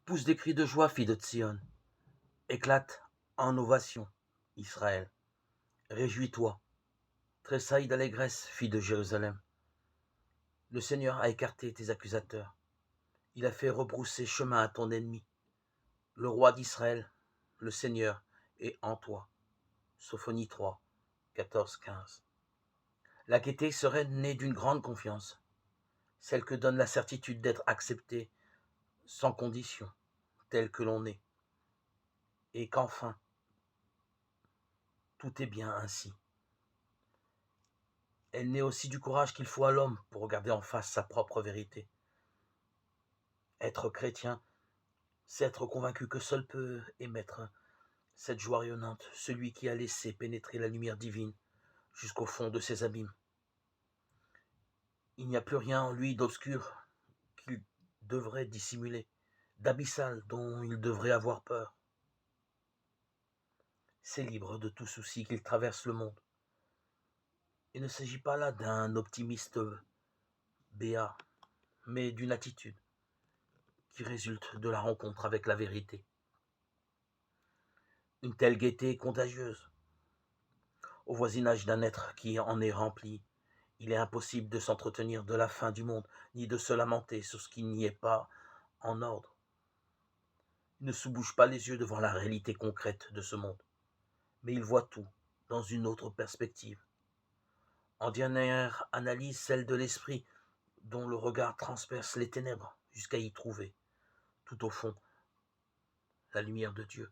Pousse des cris de joie, fille de Sion. Éclate en ovation, Israël. Réjouis-toi. Tressaille d'allégresse, fille de Jérusalem. Le Seigneur a écarté tes accusateurs. Il a fait rebrousser chemin à ton ennemi. Le roi d'Israël, le Seigneur, est en toi. Sophonie 3, 14-15. La gaieté serait née d'une grande confiance, celle que donne la certitude d'être accepté sans condition, tel que l'on est, et qu'enfin, tout est bien ainsi. Elle naît aussi du courage qu'il faut à l'homme pour regarder en face sa propre vérité. Être chrétien, c'est être convaincu que seul peut émettre cette joie rayonnante, celui qui a laissé pénétrer la lumière divine jusqu'au fond de ses abîmes. Il n'y a plus rien en lui d'obscur qu'il devrait dissimuler, d'abyssal dont il devrait avoir peur. C'est libre de tout souci qu'il traverse le monde. Il ne s'agit pas là d'un optimiste béat, mais d'une attitude qui résulte de la rencontre avec la vérité. Une telle gaieté est contagieuse. Au voisinage d'un être qui en est rempli, il est impossible de s'entretenir de la fin du monde, ni de se lamenter sur ce qui n'y est pas en ordre. Il ne se bouge pas les yeux devant la réalité concrète de ce monde, mais il voit tout dans une autre perspective. En dernière analyse, celle de l'esprit, dont le regard transperce les ténèbres jusqu'à y trouver, tout au fond, la lumière de Dieu.